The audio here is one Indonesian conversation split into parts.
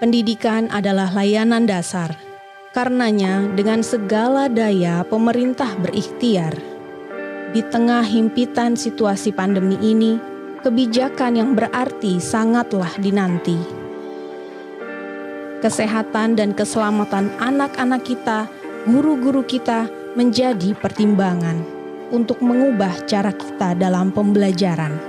Pendidikan adalah layanan dasar. Karenanya, dengan segala daya pemerintah berikhtiar. Di tengah himpitan situasi pandemi ini, kebijakan yang berarti sangatlah dinanti. Kesehatan dan keselamatan anak-anak kita, guru-guru kita menjadi pertimbangan untuk mengubah cara kita dalam pembelajaran.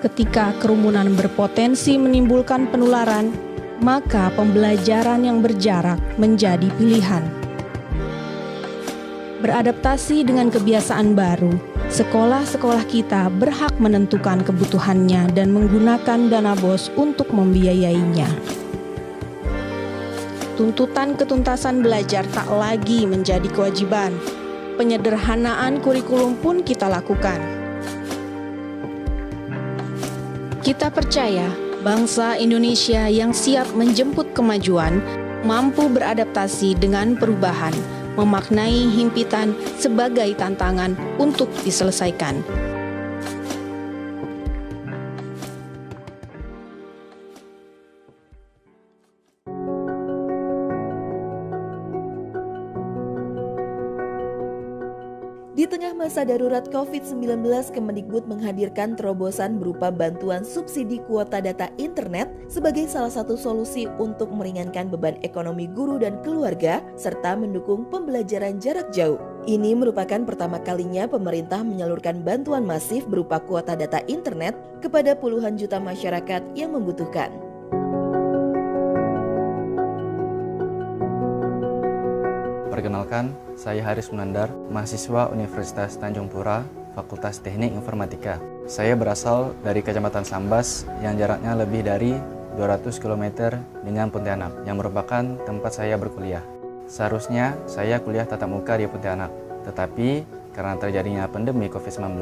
Ketika kerumunan berpotensi menimbulkan penularan, maka pembelajaran yang berjarak menjadi pilihan. Beradaptasi dengan kebiasaan baru, sekolah-sekolah kita berhak menentukan kebutuhannya dan menggunakan dana BOS untuk membiayainya. Tuntutan ketuntasan belajar tak lagi menjadi kewajiban. Penyederhanaan kurikulum pun kita lakukan. Kita percaya bangsa Indonesia yang siap menjemput kemajuan mampu beradaptasi dengan perubahan, memaknai himpitan sebagai tantangan untuk diselesaikan. Di tengah masa darurat COVID-19, Kemendikbud menghadirkan terobosan berupa bantuan subsidi kuota data internet sebagai salah satu solusi untuk meringankan beban ekonomi guru dan keluarga, serta mendukung pembelajaran jarak jauh. Ini merupakan pertama kalinya pemerintah menyalurkan bantuan masif berupa kuota data internet kepada puluhan juta masyarakat yang membutuhkan. Perkenalkan, saya Haris Munandar, mahasiswa Universitas Tanjung Pura, Fakultas Teknik Informatika. Saya berasal dari Kecamatan Sambas yang jaraknya lebih dari 200 km dengan Pontianak, yang merupakan tempat saya berkuliah. Seharusnya saya kuliah tatap muka di Pontianak, tetapi karena terjadinya pandemi COVID-19,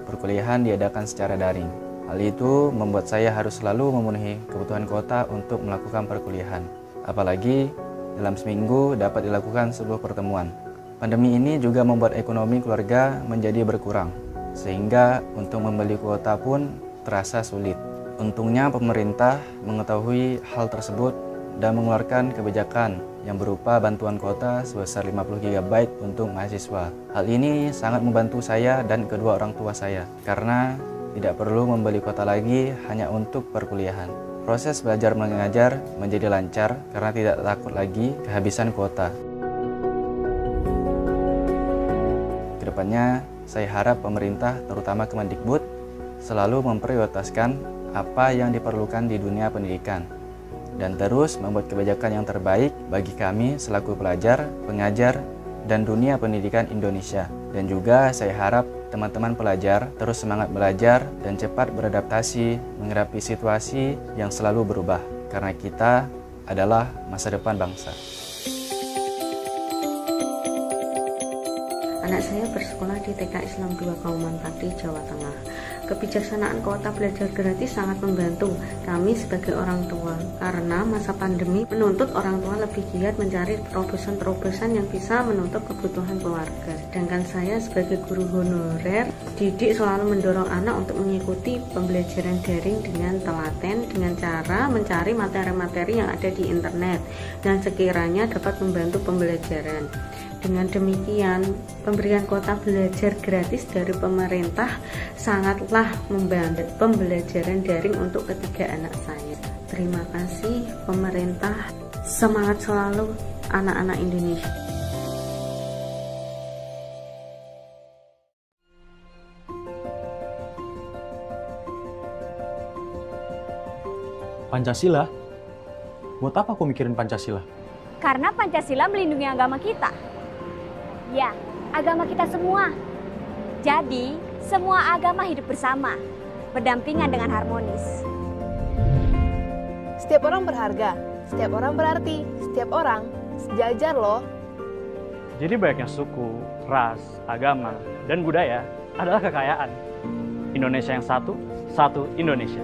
perkuliahan diadakan secara daring. Hal itu membuat saya harus selalu memenuhi kebutuhan kuota untuk melakukan perkuliahan. Apalagi dalam seminggu dapat dilakukan 10 pertemuan. Pandemi ini juga membuat ekonomi keluarga menjadi berkurang, sehingga untuk membeli kuota pun terasa sulit. Untungnya pemerintah mengetahui hal tersebut dan mengeluarkan kebijakan yang berupa bantuan kuota sebesar 50 GB untuk mahasiswa. Hal ini sangat membantu saya dan kedua orang tua saya, karena tidak perlu membeli kuota lagi hanya untuk perkuliahan. Proses belajar mengajar menjadi lancar karena tidak takut lagi kehabisan kuota. Kedepannya, saya harap pemerintah, terutama Kemendikbud, selalu memprioritaskan apa yang diperlukan di dunia pendidikan dan terus membuat kebijakan yang terbaik bagi kami selaku pelajar, pengajar, dan dunia pendidikan Indonesia. Dan juga saya harap teman-teman pelajar terus semangat belajar dan cepat beradaptasi menghadapi situasi yang selalu berubah, karena kita adalah masa depan bangsa. Anak saya bersekolah di TK Islam 2 Kauman Pati, Jawa Tengah. Kebijaksanaan kuota belajar gratis sangat membantu kami sebagai orang tua, karena masa pandemi menuntut orang tua lebih giat mencari terobosan-terobosan yang bisa menutup kebutuhan keluarga. Sedangkan saya sebagai guru honorer, didik selalu mendorong anak untuk mengikuti pembelajaran daring dengan telaten, dengan cara mencari materi-materi yang ada di internet dan sekiranya dapat membantu pembelajaran. Dengan demikian, pemberian kuota belajar gratis dari pemerintah sangatlah membantu pembelajaran daring untuk ketiga anak saya. Terima kasih pemerintah, semangat selalu anak-anak Indonesia. Pancasila? Buat apa aku mikirin Pancasila? Karena Pancasila melindungi agama kita. Ya, agama kita semua. Jadi, semua agama hidup bersama, berdampingan dengan harmonis. Setiap orang berharga, setiap orang berarti, setiap orang sejajar loh. Jadi banyaknya suku, ras, agama, dan budaya adalah kekayaan. Indonesia yang satu, satu Indonesia.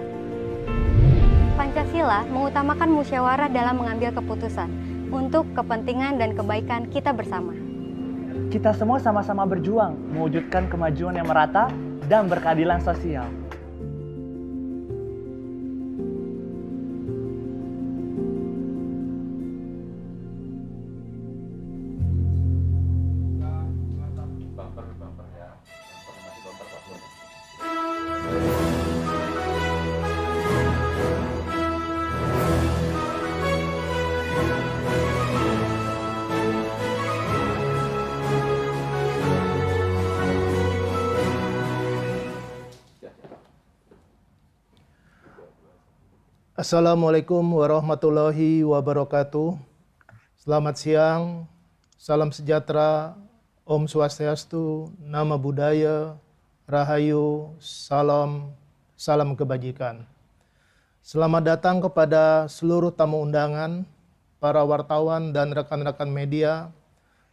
Pancasila mengutamakan musyawarah dalam mengambil keputusan untuk kepentingan dan kebaikan kita bersama. Kita semua sama-sama berjuang mewujudkan kemajuan yang merata dan berkeadilan sosial. Assalamualaikum warahmatullahi wabarakatuh. Selamat siang, salam sejahtera, Om Swastiastu, Nama Budaya, Rahayu, salam kebajikan. Selamat datang kepada seluruh tamu undangan, para wartawan dan rekan-rekan media,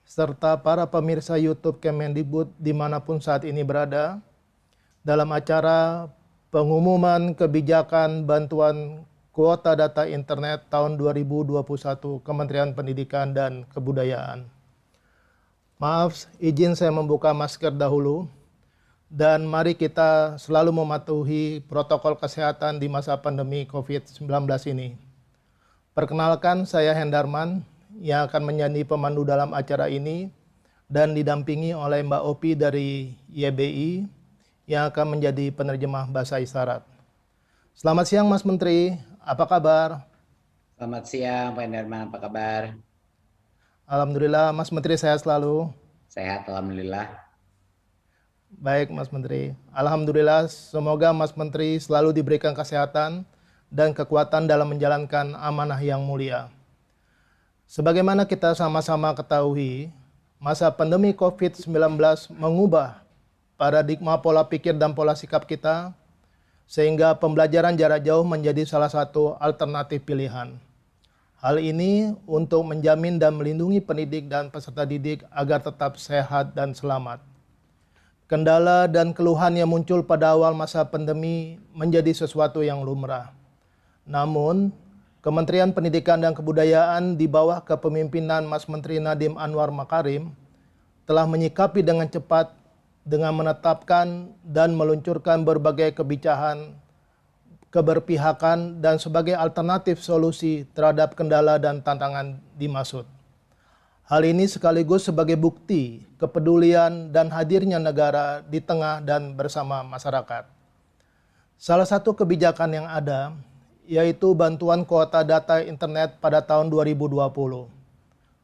serta para pemirsa YouTube Kemendikbud dimanapun saat ini berada, dalam acara pengumuman kebijakan bantuan kuota data internet tahun 2021 Kementerian Pendidikan dan Kebudayaan. Maaf, izin saya membuka masker dahulu, dan mari kita selalu mematuhi protokol kesehatan di masa pandemi COVID-19 ini. Perkenalkan, saya Hendarman, yang akan menjadi pemandu dalam acara ini dan didampingi oleh Mbak Opi dari YBI yang akan menjadi penerjemah bahasa isyarat. Selamat siang Mas Menteri, apa kabar? Selamat siang Pak Hendarman, apa kabar? Alhamdulillah, Mas Menteri sehat selalu. Sehat, alhamdulillah. Baik Mas Menteri, alhamdulillah semoga Mas Menteri selalu diberikan kesehatan dan kekuatan dalam menjalankan amanah yang mulia. Sebagaimana kita sama-sama ketahui, masa pandemi COVID-19 mengubah paradigma pola pikir dan pola sikap kita, sehingga pembelajaran jarak jauh menjadi salah satu alternatif pilihan. Hal ini untuk menjamin dan melindungi pendidik dan peserta didik agar tetap sehat dan selamat. Kendala dan keluhan yang muncul pada awal masa pandemi menjadi sesuatu yang lumrah. Namun, Kementerian Pendidikan dan Kebudayaan di bawah kepemimpinan Mas Menteri Nadiem Anwar Makarim telah menyikapi dengan cepat dengan menetapkan dan meluncurkan berbagai kebijakan keberpihakan dan sebagai alternatif solusi terhadap kendala dan tantangan dimaksud. Hal ini sekaligus sebagai bukti kepedulian dan hadirnya negara di tengah dan bersama masyarakat. Salah satu kebijakan yang ada yaitu bantuan kuota data internet pada tahun 2020.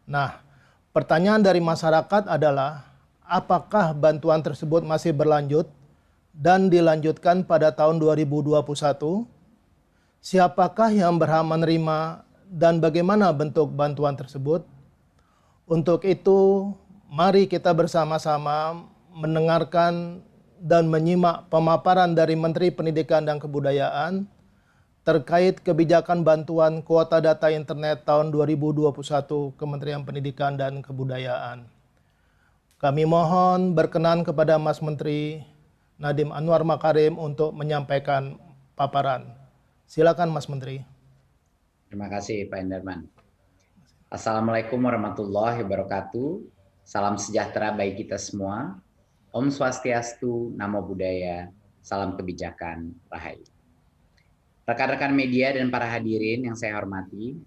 Nah, pertanyaan dari masyarakat adalah, apakah bantuan tersebut masih berlanjut dan dilanjutkan pada tahun 2021? Siapakah yang berhak menerima dan bagaimana bentuk bantuan tersebut? Untuk itu, mari kita bersama-sama mendengarkan dan menyimak pemaparan dari Menteri Pendidikan dan Kebudayaan terkait kebijakan bantuan kuota data internet tahun 2021 Kementerian Pendidikan dan Kebudayaan. Kami mohon berkenan kepada Mas Menteri Nadiem Anwar Makarim untuk menyampaikan paparan. Silakan Mas Menteri. Terima kasih Pak Hendarman. Assalamualaikum warahmatullahi wabarakatuh. Salam sejahtera bagi kita semua. Om Swastiastu, Namo Buddhaya, salam kebijakan, Rahayu. Rekan-rekan media dan para hadirin yang saya hormati,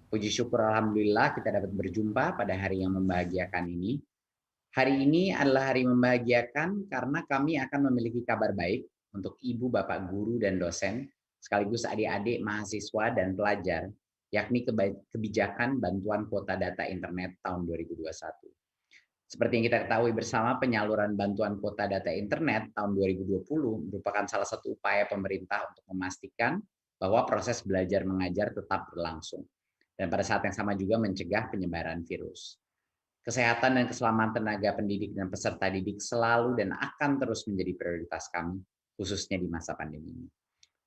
puji syukur alhamdulillah kita dapat berjumpa pada hari yang membahagiakan ini. Hari ini adalah hari membahagiakan karena kami akan memiliki kabar baik untuk ibu, bapak guru dan dosen, sekaligus adik-adik mahasiswa dan pelajar, yakni kebijakan bantuan kuota data internet tahun 2021. Seperti yang kita ketahui bersama, penyaluran bantuan kuota data internet tahun 2020 merupakan salah satu upaya pemerintah untuk memastikan bahwa proses belajar mengajar tetap berlangsung. Dan pada saat yang sama juga mencegah penyebaran virus. Kesehatan dan keselamatan tenaga pendidik dan peserta didik selalu dan akan terus menjadi prioritas kami, khususnya di masa pandemi ini.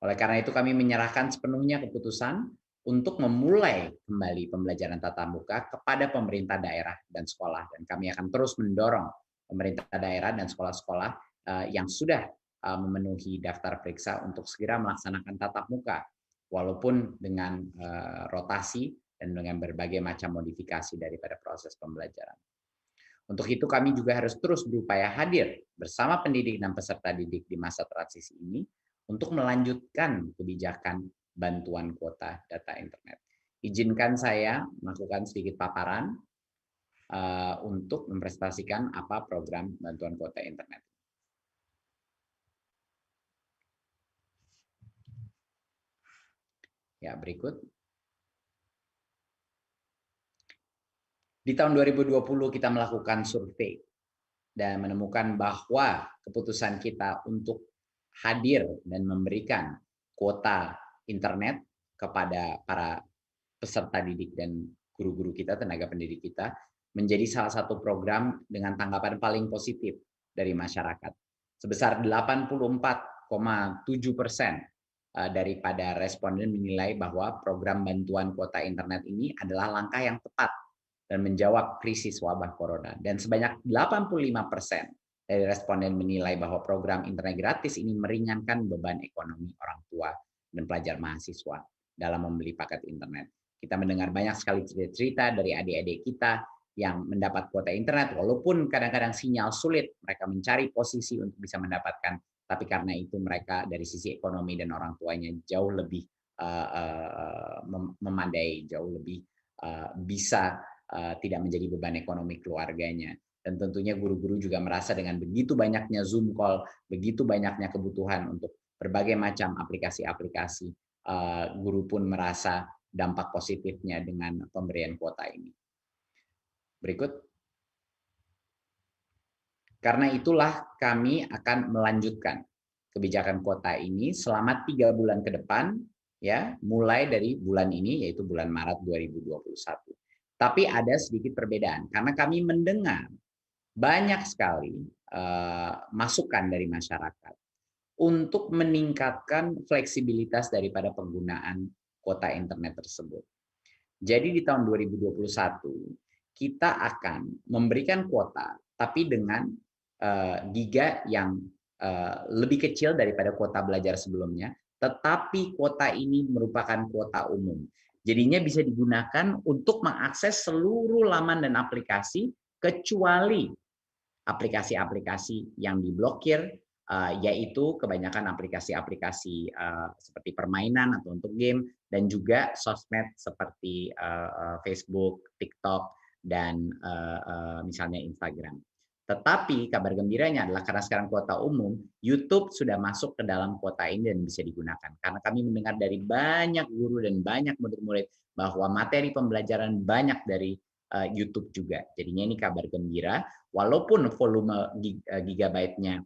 Oleh karena itu kami menyerahkan sepenuhnya keputusan untuk memulai kembali pembelajaran tatap muka kepada pemerintah daerah dan sekolah. Dan kami akan terus mendorong pemerintah daerah dan sekolah-sekolah yang sudah memenuhi daftar periksa untuk segera melaksanakan tatap muka, walaupun dengan rotasi dan dengan berbagai macam modifikasi daripada proses pembelajaran. Untuk itu kami juga harus terus berupaya hadir bersama pendidik dan peserta didik di masa transisi ini untuk melanjutkan kebijakan bantuan kuota data internet. Izinkan saya melakukan sedikit paparan untuk mempresentasikan apa program bantuan kuota internet. Ya, berikut. Di tahun 2020 kita melakukan survei dan menemukan bahwa keputusan kita untuk hadir dan memberikan kuota internet kepada para peserta didik dan guru-guru kita, tenaga pendidik kita, menjadi salah satu program dengan tanggapan paling positif dari masyarakat. Sebesar 84,7% daripada responden menilai bahwa program bantuan kuota internet ini adalah langkah yang tepat dan menjawab krisis wabah corona. Dan sebanyak 85% dari responden menilai bahwa program internet gratis ini meringankan beban ekonomi orang tua dan pelajar mahasiswa dalam membeli paket internet. Kita mendengar banyak sekali cerita-cerita dari adik-adik kita yang mendapat kuota internet, walaupun kadang-kadang sinyal sulit, mereka mencari posisi untuk bisa mendapatkan, tapi karena itu mereka dari sisi ekonomi dan orang tuanya jauh lebih memandai, jauh lebih bisa tidak menjadi beban ekonomi keluarganya. Dan tentunya guru-guru juga merasa dengan begitu banyaknya Zoom call, begitu banyaknya kebutuhan untuk berbagai macam aplikasi-aplikasi, guru pun merasa dampak positifnya dengan pemberian kuota ini. Berikut. Karena itulah kami akan melanjutkan kebijakan kuota ini selama 3 bulan ke depan, ya, mulai dari bulan ini, yaitu bulan Maret 2021. Tapi ada sedikit perbedaan, karena kami mendengar banyak sekali masukan dari masyarakat untuk meningkatkan fleksibilitas daripada penggunaan kuota internet tersebut. Jadi di tahun 2021, kita akan memberikan kuota, tapi dengan giga yang lebih kecil daripada kuota belajar sebelumnya, tetapi kuota ini merupakan kuota umum. Jadinya bisa digunakan untuk mengakses seluruh laman dan aplikasi, kecuali aplikasi-aplikasi yang diblokir, yaitu kebanyakan aplikasi-aplikasi seperti permainan atau untuk game, dan juga sosmed seperti Facebook, TikTok, dan misalnya Instagram. Tetapi kabar gembiranya adalah karena sekarang kuota umum, YouTube sudah masuk ke dalam kuota ini dan bisa digunakan. Karena kami mendengar dari banyak guru dan banyak murid-murid bahwa materi pembelajaran banyak dari YouTube juga. Jadinya ini kabar gembira, walaupun volume gigabyte-nya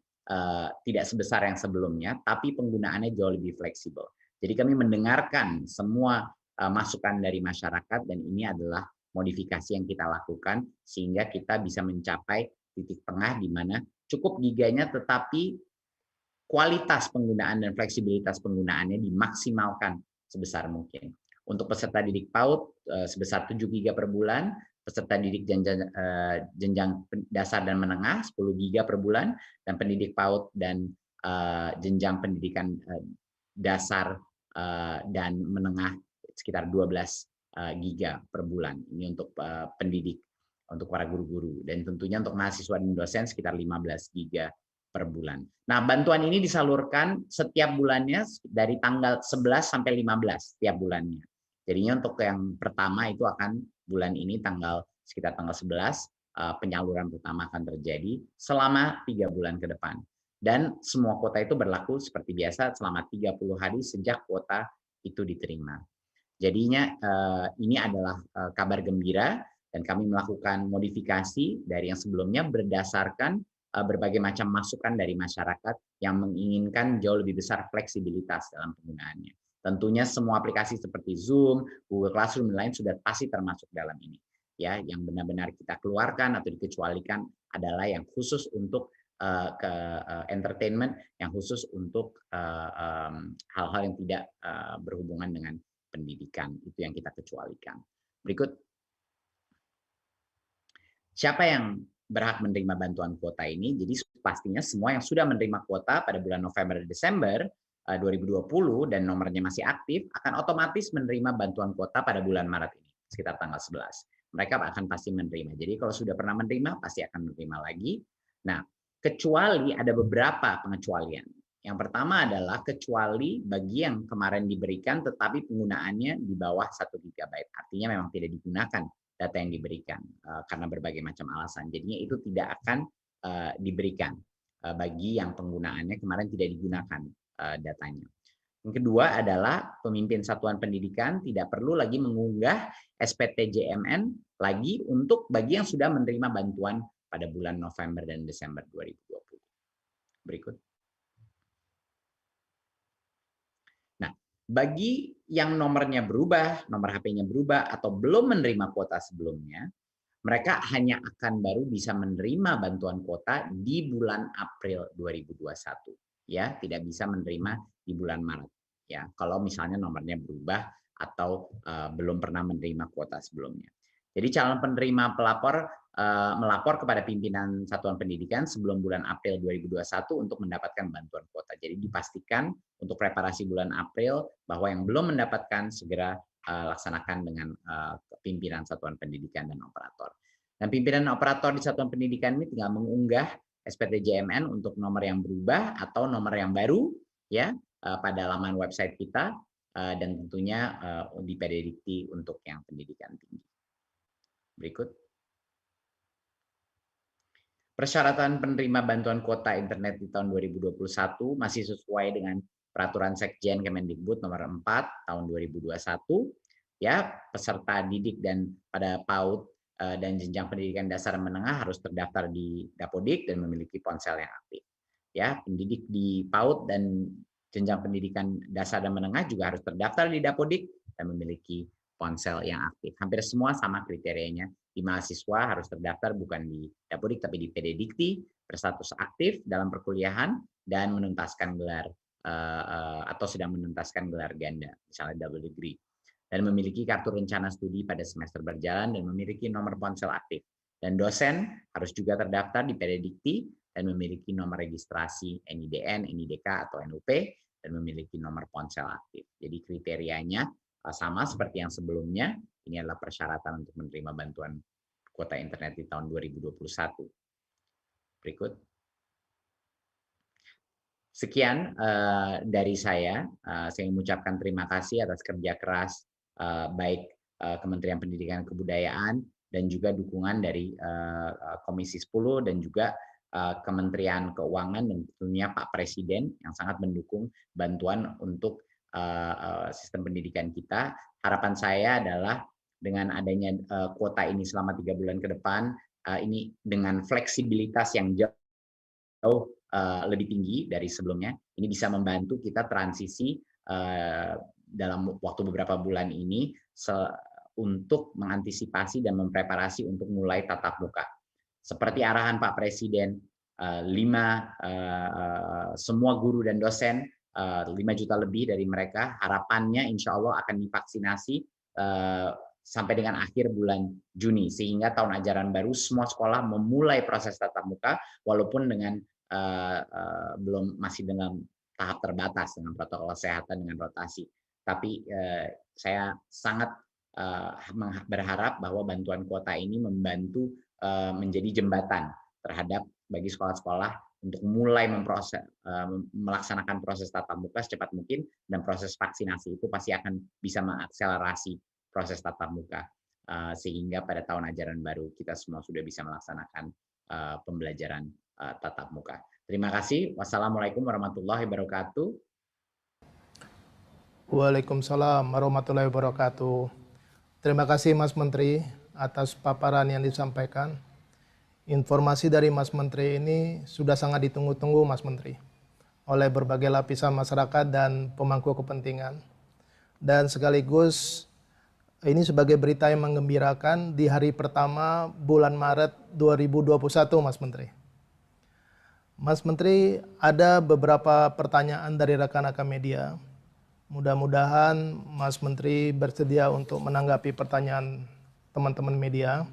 tidak sebesar yang sebelumnya, tapi penggunaannya jauh lebih fleksibel. Jadi kami mendengarkan semua masukan dari masyarakat, dan ini adalah modifikasi yang kita lakukan sehingga kita bisa mencapai titik tengah di mana cukup giganya tetapi kualitas penggunaan dan fleksibilitas penggunaannya dimaksimalkan sebesar mungkin. Untuk peserta didik PAUD sebesar 7 giga per bulan, peserta didik jenjang dasar dan menengah 10 giga per bulan, dan pendidik PAUD dan jenjang pendidikan dasar dan menengah sekitar 12 giga per bulan. Ini untuk pendidik, untuk para guru-guru, dan tentunya untuk mahasiswa dan dosen sekitar 15 giga per bulan. Nah, bantuan ini disalurkan setiap bulannya dari tanggal 11 sampai 15 setiap bulannya. Jadinya untuk yang pertama itu akan bulan ini sekitar tanggal 11 penyaluran pertama akan terjadi selama 3 bulan ke depan. Dan semua kuota itu berlaku seperti biasa selama 30 hari sejak kuota itu diterima. Jadinya ini adalah kabar gembira, dan kami melakukan modifikasi dari yang sebelumnya berdasarkan berbagai macam masukan dari masyarakat yang menginginkan jauh lebih besar fleksibilitas dalam penggunaannya. Tentunya semua aplikasi seperti Zoom, Google Classroom, dan lain sudah pasti termasuk dalam ini. Ya, yang benar-benar kita keluarkan atau dikecualikan adalah yang khusus untuk entertainment, yang khusus untuk hal-hal yang tidak berhubungan dengan pendidikan, itu yang kita kecualikan. Berikut. Siapa yang berhak menerima bantuan kuota ini? Jadi pastinya semua yang sudah menerima kuota pada bulan November dan Desember 2020 dan nomornya masih aktif akan otomatis menerima bantuan kuota pada bulan Maret ini, sekitar tanggal 11. Mereka akan pasti menerima. Jadi kalau sudah pernah menerima, pasti akan menerima lagi. Nah, kecuali ada beberapa pengecualian. Yang pertama adalah kecuali bagi yang kemarin diberikan tetapi penggunaannya di bawah 1 GB. Artinya memang tidak digunakan data yang diberikan karena berbagai macam alasan. Jadinya itu tidak akan diberikan bagi yang penggunaannya kemarin tidak digunakan datanya. Yang kedua adalah pemimpin satuan pendidikan tidak perlu lagi mengunggah SPTJMN lagi untuk bagi yang sudah menerima bantuan pada bulan November dan Desember 2020. Berikut. Nah, Bagi yang nomornya berubah, nomor HP-nya berubah, atau belum menerima kuota sebelumnya, mereka hanya akan baru bisa menerima bantuan kuota di bulan April 2021. Ya, tidak bisa menerima di bulan Maret. Ya, kalau misalnya nomornya berubah atau belum pernah menerima kuota sebelumnya. Jadi calon penerima pelapor melapor kepada pimpinan satuan pendidikan sebelum bulan April 2021 untuk mendapatkan bantuan kuota. Jadi dipastikan untuk preparasi bulan April bahwa yang belum mendapatkan segera laksanakan dengan pimpinan satuan pendidikan dan operator. Dan pimpinan operator di satuan pendidikan ini tinggal mengunggah SPTJMN untuk nomor yang berubah atau nomor yang baru ya pada laman website kita dan tentunya di PDDikti untuk yang pendidikan tinggi. Berikut. Persyaratan penerima bantuan kuota internet di tahun 2021 masih sesuai dengan Peraturan Sekjen Kemendikbud nomor 4 tahun 2021. Ya, peserta didik dan pada PAUD dan jenjang pendidikan dasar dan menengah harus terdaftar di Dapodik dan memiliki ponsel yang aktif. Ya, pendidik di PAUD dan jenjang pendidikan dasar dan menengah juga harus terdaftar di Dapodik dan memiliki ponsel yang aktif. Hampir semua sama kriterianya. Di mahasiswa harus terdaftar bukan di Dapodik tapi di PDDikti, berstatus aktif dalam perkuliahan dan menuntaskan gelar atau sedang menuntaskan gelar ganda, misalnya double degree, dan memiliki kartu rencana studi pada semester berjalan dan memiliki nomor ponsel aktif. Dan dosen harus juga terdaftar di PDDikti dan memiliki nomor registrasi NIDN, NIDK atau NUP dan memiliki nomor ponsel aktif. Jadi kriterianya sama seperti yang sebelumnya. Ini adalah persyaratan untuk menerima bantuan kuota internet di tahun 2021. Berikut. Sekian dari saya. Saya mengucapkan terima kasih atas kerja keras baik Kementerian Pendidikan dan Kebudayaan dan juga dukungan dari Komisi 10 dan juga Kementerian Keuangan dan tentunya Pak Presiden yang sangat mendukung bantuan untuk sistem pendidikan kita. Harapan saya adalah dengan adanya kuota ini selama 3 bulan ke depan, ini dengan fleksibilitas yang jauh lebih tinggi dari sebelumnya, ini bisa membantu kita transisi dalam waktu beberapa bulan ini untuk mengantisipasi dan mempreparasi untuk mulai tatap muka. Seperti arahan Pak Presiden, semua guru dan dosen, 5 juta lebih dari mereka, harapannya insya Allah akan divaksinasi sampai dengan akhir bulan Juni, sehingga tahun ajaran baru semua sekolah memulai proses tatap muka, walaupun dengan masih dengan tahap terbatas dengan protokol kesehatan dengan rotasi. Tapi saya sangat berharap bahwa bantuan kuota ini membantu menjadi jembatan terhadap bagi sekolah-sekolah untuk mulai melaksanakan proses tatap muka secepat mungkin, dan proses vaksinasi itu pasti akan bisa mengakselerasi proses tatap muka sehingga pada tahun ajaran baru kita semua sudah bisa melaksanakan pembelajaran tatap muka. Terima kasih. Wassalamualaikum warahmatullahi wabarakatuh. Waalaikumsalam warahmatullahi wabarakatuh. Terima kasih Mas Menteri atas paparan yang disampaikan. Informasi dari Mas Menteri ini sudah sangat ditunggu-tunggu Mas Menteri oleh berbagai lapisan masyarakat dan pemangku kepentingan. Dan sekaligus ini sebagai berita yang menggembirakan di hari pertama bulan Maret 2021 Mas Menteri. Mas Menteri, ada beberapa pertanyaan dari rekan-rekan media. Mudah-mudahan Mas Menteri bersedia untuk menanggapi pertanyaan teman-teman media.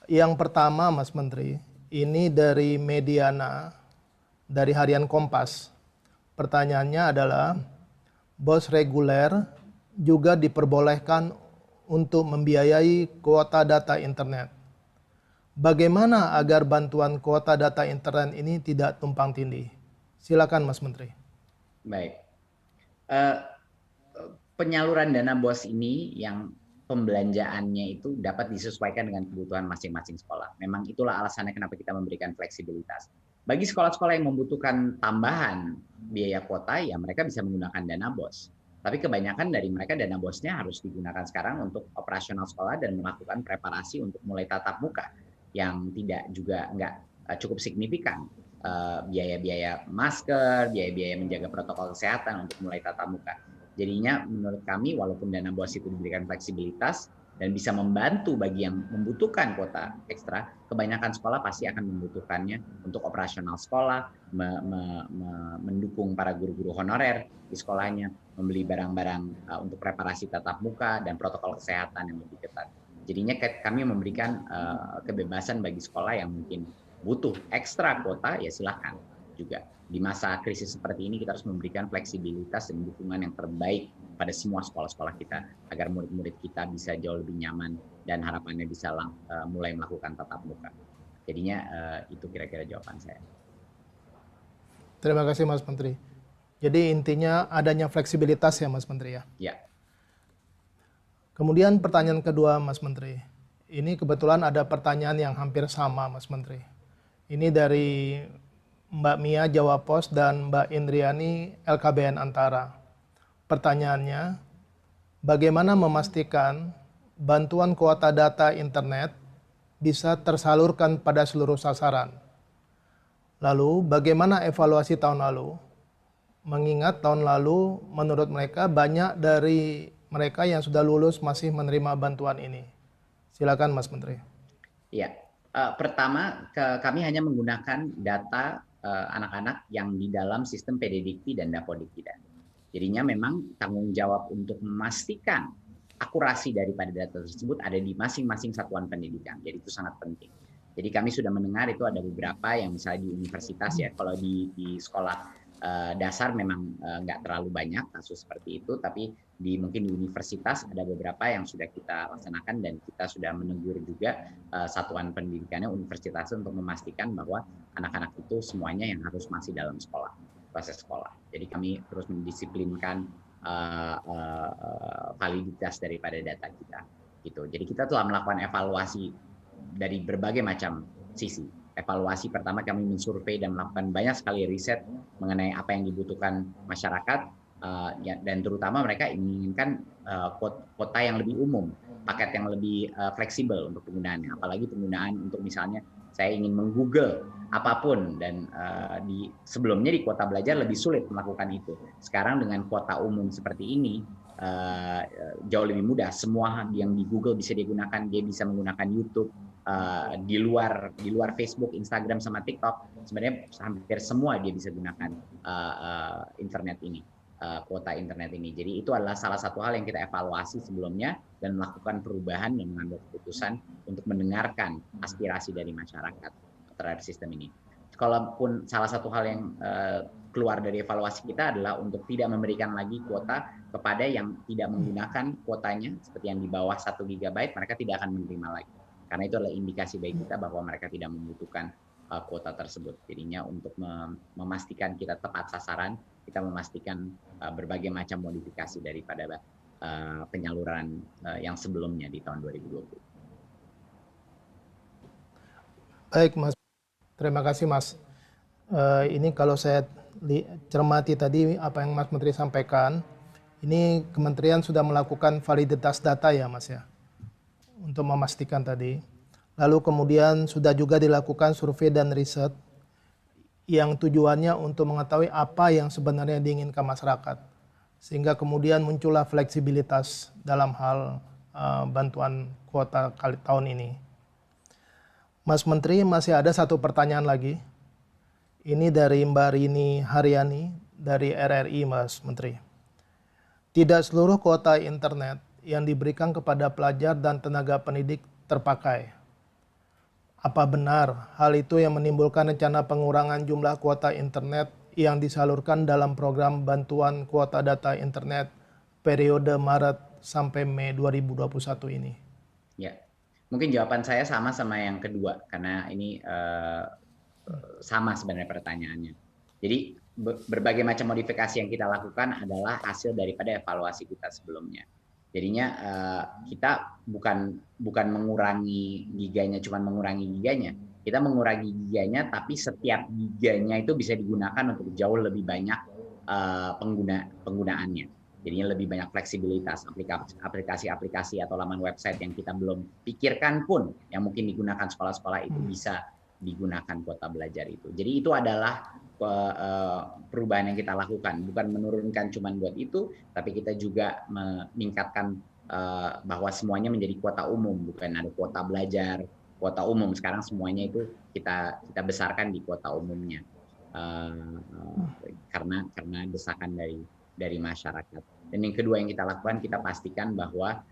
Yang pertama Mas Menteri, ini dari Mediana, dari Harian Kompas. Pertanyaannya adalah, bos reguler juga diperbolehkan untuk membiayai kuota data internet. Bagaimana agar bantuan kuota data internet ini tidak tumpang tindih? Silakan Mas Menteri. Baik. Penyaluran dana BOS ini yang pembelanjaannya itu dapat disesuaikan dengan kebutuhan masing-masing sekolah. Memang itulah alasannya kenapa kita memberikan fleksibilitas. Bagi sekolah-sekolah yang membutuhkan tambahan biaya kuota, ya mereka bisa menggunakan dana BOS. Tapi kebanyakan dari mereka dana BOS-nya harus digunakan sekarang untuk operasional sekolah dan melakukan preparasi untuk mulai tatap muka yang nggak cukup signifikan. Biaya-biaya masker, biaya-biaya menjaga protokol kesehatan untuk mulai tatap muka. Jadinya menurut kami walaupun dana BOS itu diberikan fleksibilitas dan bisa membantu bagi yang membutuhkan kuota ekstra, kebanyakan sekolah pasti akan membutuhkannya untuk operasional sekolah, mendukung para guru-guru honorer di sekolahnya, membeli barang-barang untuk preparasi tatap muka dan protokol kesehatan yang lebih ketat. Jadinya kami memberikan kebebasan bagi sekolah yang mungkin butuh ekstra kuota, ya silahkan juga. Di masa krisis seperti ini kita harus memberikan fleksibilitas dan dukungan yang terbaik pada semua sekolah-sekolah kita agar murid-murid kita bisa jauh lebih nyaman dan harapannya bisa mulai melakukan tatap muka. Jadinya itu kira-kira jawaban saya. Terima kasih Mas Menteri. Jadi intinya adanya fleksibilitas ya Mas Menteri ya? Ya. Kemudian pertanyaan kedua Mas Menteri. Ini kebetulan ada pertanyaan yang hampir sama Mas Menteri. Ini dari Mbak Mia Jawa Pos dan Mbak Indriani LKBN Antara. Pertanyaannya, bagaimana memastikan bantuan kuota data internet bisa tersalurkan pada seluruh sasaran? Lalu, bagaimana evaluasi tahun lalu? Mengingat tahun lalu menurut mereka banyak dari mereka yang sudah lulus masih menerima bantuan ini. Silakan Mas Menteri. Ya, pertama kami hanya menggunakan data anak-anak yang di dalam sistem PDDikti dan Dapodikti. Jadinya memang tanggung jawab untuk memastikan akurasi daripada data tersebut ada di masing-masing satuan pendidikan. Jadi itu sangat penting. Jadi kami sudah mendengar itu ada beberapa yang misalnya di universitas ya, kalau di sekolah dasar memang nggak terlalu banyak kasus seperti itu, tapi mungkin di universitas ada beberapa yang sudah kita laksanakan dan kita sudah menegur juga satuan pendidikannya universitas untuk memastikan bahwa anak-anak itu semuanya yang harus masih dalam sekolah, proses sekolah. Jadi kami terus mendisiplinkan validitas daripada data kita. Gitu. Jadi kita telah melakukan evaluasi dari berbagai macam sisi. Evaluasi pertama kami mensurvei dan melakukan banyak sekali riset mengenai apa yang dibutuhkan masyarakat dan terutama mereka menginginkan kuota yang lebih umum, paket yang lebih fleksibel untuk penggunaannya. Apalagi penggunaan untuk misalnya saya ingin menggoogle apapun dan sebelumnya di kuota belajar lebih sulit melakukan itu. Sekarang dengan kuota umum seperti ini jauh lebih mudah. Semua yang di Google bisa digunakan, dia bisa menggunakan YouTube. Di luar Facebook, Instagram, sama TikTok, sebenarnya hampir semua dia bisa gunakan internet ini, kuota internet ini. Jadi itu adalah salah satu hal yang kita evaluasi sebelumnya dan melakukan perubahan dan mengambil keputusan untuk mendengarkan aspirasi dari masyarakat terhadap sistem ini. Kalaupun salah satu hal yang keluar dari evaluasi kita adalah untuk tidak memberikan lagi kuota kepada yang tidak menggunakan kuotanya, seperti yang di bawah 1 GB, mereka tidak akan menerima lagi. Karena itu adalah indikasi bagi kita bahwa mereka tidak membutuhkan kuota tersebut. Jadinya untuk memastikan kita tepat sasaran, kita memastikan berbagai macam modifikasi daripada penyaluran yang sebelumnya di tahun 2020. Baik Mas, terima kasih Mas. Ini kalau saya cermati tadi apa yang Mas Menteri sampaikan, ini Kementerian sudah melakukan validitas data ya Mas ya, untuk memastikan tadi. Lalu kemudian sudah juga dilakukan survei dan riset yang tujuannya untuk mengetahui apa yang sebenarnya diinginkan masyarakat. Sehingga kemudian muncullah fleksibilitas dalam hal bantuan kuota tahun ini. Mas Menteri, masih ada satu pertanyaan lagi. Ini dari Mbak Rini Haryani dari RRI Mas Menteri. Tidak seluruh kuota internet yang diberikan kepada pelajar dan tenaga pendidik terpakai. Apa benar hal itu yang menimbulkan rencana pengurangan jumlah kuota internet yang disalurkan dalam program bantuan kuota data internet periode Maret sampai Mei 2021 ini? Ya, mungkin jawaban saya sama yang kedua, karena ini sama sebenarnya pertanyaannya. Jadi berbagai macam modifikasi yang kita lakukan adalah hasil daripada evaluasi kita sebelumnya. Jadinya kita bukan mengurangi giganya, cuma mengurangi giganya. Kita mengurangi giganya, tapi setiap giganya itu bisa digunakan untuk jauh lebih banyak penggunaannya. Jadinya lebih banyak fleksibilitas, aplikasi-aplikasi atau laman website yang kita belum pikirkan pun, yang mungkin digunakan sekolah-sekolah itu bisa digunakan kuota belajar itu. Jadi itu adalah perubahan yang kita lakukan, bukan menurunkan cuman buat itu, tapi kita juga meningkatkan bahwa semuanya menjadi kuota umum, bukan ada kuota belajar, kuota umum. Sekarang semuanya itu kita besarkan di kuota umumnya, karena desakan dari masyarakat. Dan yang kedua yang kita lakukan, kita pastikan bahwa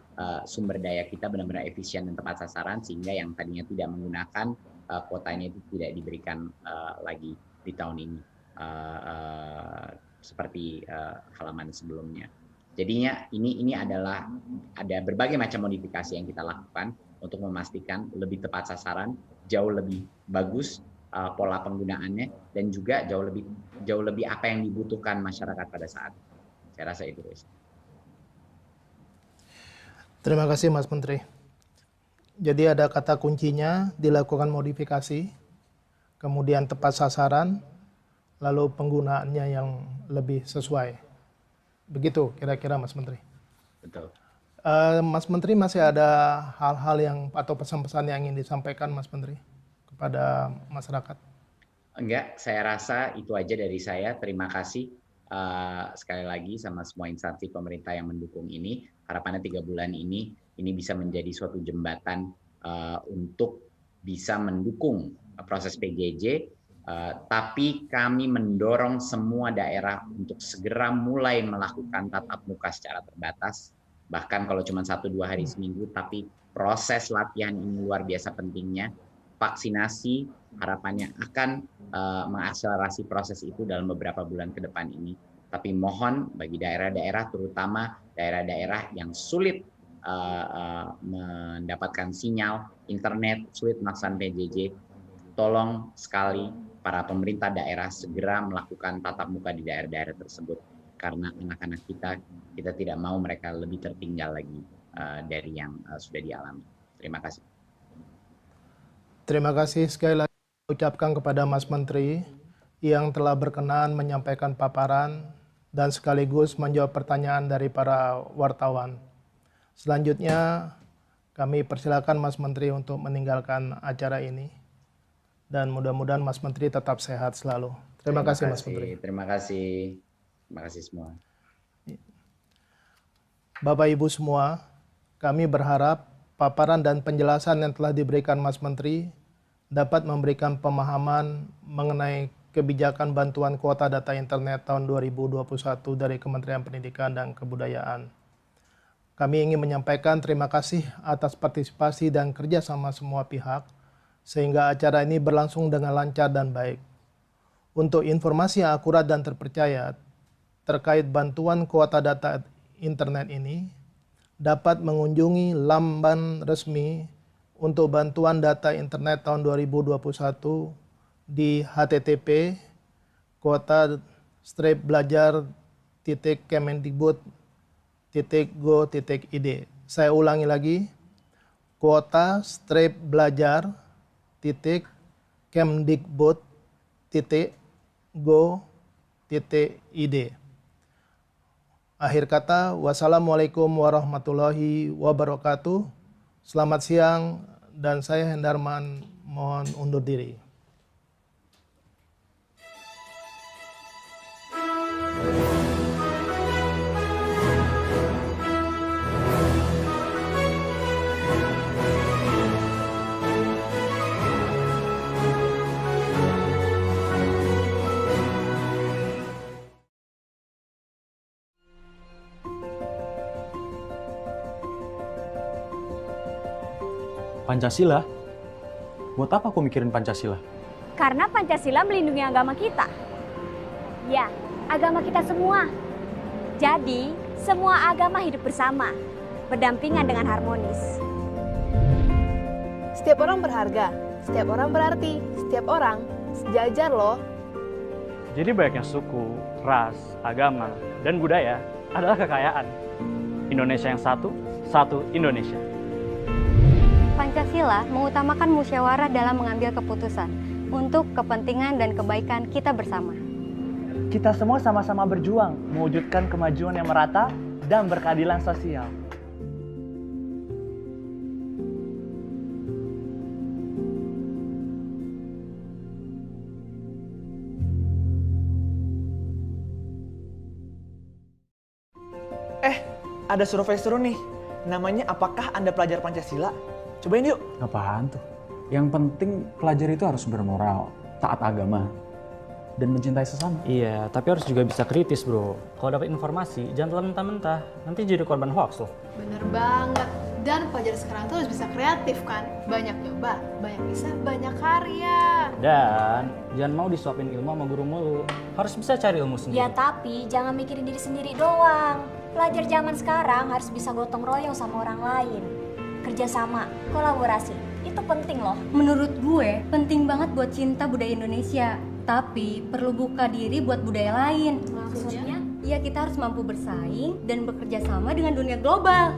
sumber daya kita benar-benar efisien dan tepat sasaran, sehingga yang tadinya tidak menggunakan kuotanya itu tidak diberikan lagi di tahun ini, seperti halaman sebelumnya. Jadinya ini adalah ada berbagai macam modifikasi yang kita lakukan untuk memastikan lebih tepat sasaran, jauh lebih bagus pola penggunaannya, dan juga jauh lebih apa yang dibutuhkan masyarakat pada saat. Saya rasa itu. Terima kasih Mas Menteri. Jadi ada kata kuncinya dilakukan modifikasi, kemudian tepat sasaran, lalu penggunaannya yang lebih sesuai. Begitu kira-kira Mas Menteri. Betul. Mas Menteri, masih ada hal-hal yang atau pesan-pesan yang ingin disampaikan Mas Menteri kepada masyarakat? Enggak, saya rasa itu aja dari saya. Terima kasih sekali lagi sama semua instansi pemerintah yang mendukung ini. Harapannya 3 bulan ini bisa menjadi suatu jembatan untuk bisa mendukung proses PJJ, tapi kami mendorong semua daerah untuk segera mulai melakukan tatap muka secara terbatas, bahkan kalau cuma 1-2 hari seminggu, tapi proses latihan ini luar biasa pentingnya. Vaksinasi harapannya akan mengakselerasi proses itu dalam beberapa bulan ke depan ini. Tapi mohon bagi daerah-daerah, terutama daerah-daerah yang sulit mendapatkan sinyal internet, sulit melaksanakan PJJ, tolong sekali para pemerintah daerah segera melakukan tatap muka di daerah-daerah tersebut, karena anak-anak kita tidak mau mereka lebih tertinggal lagi dari yang sudah dialami. Terima kasih. Terima kasih sekali lagi ucapkan kepada Mas Menteri yang telah berkenan menyampaikan paparan dan sekaligus menjawab pertanyaan dari para wartawan. Selanjutnya kami persilakan Mas Menteri untuk meninggalkan acara ini, dan mudah-mudahan Mas Menteri tetap sehat selalu. Terima kasih Mas Menteri. Terima kasih semua. Bapak Ibu semua, kami berharap paparan dan penjelasan yang telah diberikan Mas Menteri dapat memberikan pemahaman mengenai kebijakan bantuan kuota data internet tahun 2021 dari Kementerian Pendidikan dan Kebudayaan. Kami ingin menyampaikan terima kasih atas partisipasi dan kerjasama semua pihak, sehingga acara ini berlangsung dengan lancar dan baik. Untuk informasi yang akurat dan terpercaya terkait bantuan kuota data internet ini, dapat mengunjungi laman resmi untuk bantuan data internet tahun 2021 di http://kuota-belajar.kemendikbud.go.id. Saya ulangi lagi, kuota-belajar.kemdikbud.go.id. Akhir kata, wassalamualaikum warahmatullahi wabarakatuh. Selamat siang, dan saya Hendarman mohon undur diri. Pancasila? Buat apa aku mikirin Pancasila? Karena Pancasila melindungi agama kita. Ya, agama kita semua. Jadi, semua agama hidup bersama, berdampingan dengan harmonis. Setiap orang berharga, setiap orang berarti, setiap orang sejajar loh. Jadi banyaknya suku, ras, agama, dan budaya adalah kekayaan. Indonesia yang satu, satu Indonesia. Pancasila mengutamakan musyawarah dalam mengambil keputusan untuk kepentingan dan kebaikan kita bersama. Kita semua sama-sama berjuang mewujudkan kemajuan yang merata dan berkeadilan sosial. ada survei seru nih. Namanya apakah Anda pelajar Pancasila? Cobain yuk. Apaan tuh? Yang penting pelajar itu harus bermoral, taat agama, dan mencintai sesama. Iya, tapi harus juga bisa kritis bro. Kalau dapat informasi, jangan telan mentah-mentah. Nanti jadi korban hoax loh. Bener banget. Dan pelajar sekarang tuh harus bisa kreatif kan. Banyak nyoba, banyak bisa, banyak karya. Dan jangan mau disuapin ilmu sama guru mulu. Harus bisa cari ilmu sendiri. Ya tapi jangan mikirin diri sendiri doang. Pelajar zaman sekarang harus bisa gotong royong sama orang lain. Kerjasama, kolaborasi, itu penting loh. Menurut gue, penting banget buat cinta budaya Indonesia. Tapi perlu buka diri buat budaya lain. Maksudnya? Ya kita harus mampu bersaing dan bekerja sama dengan dunia global.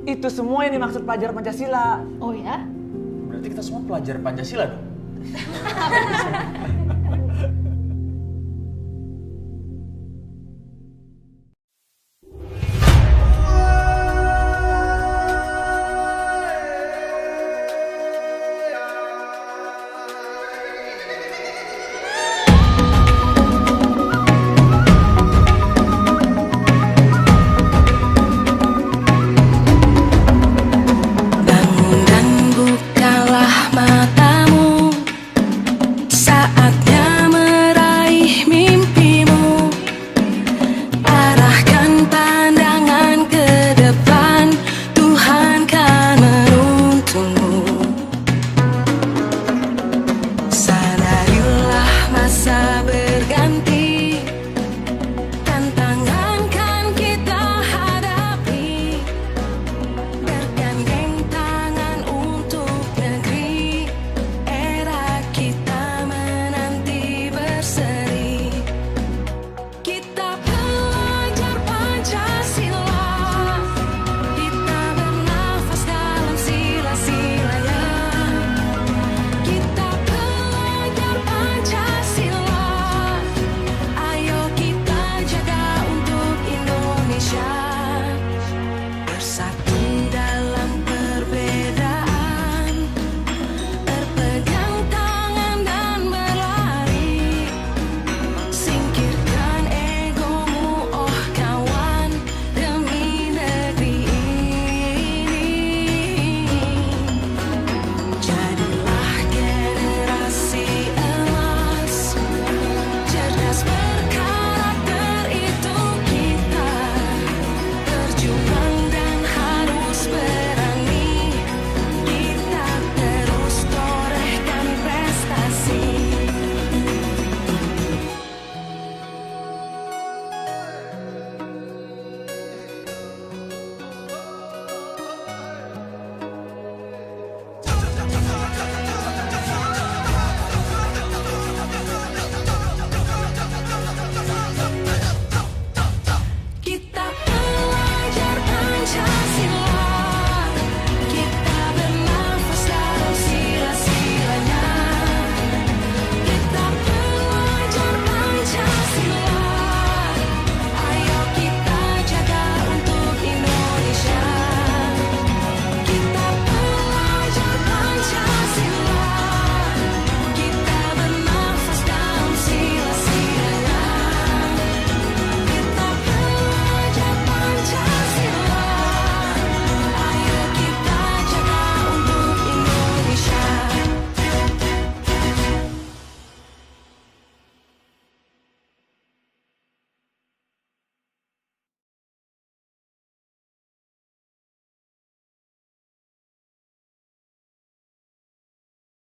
Itu semua yang dimaksud pelajar Pancasila. Oh ya? Berarti kita semua pelajar Pancasila dong?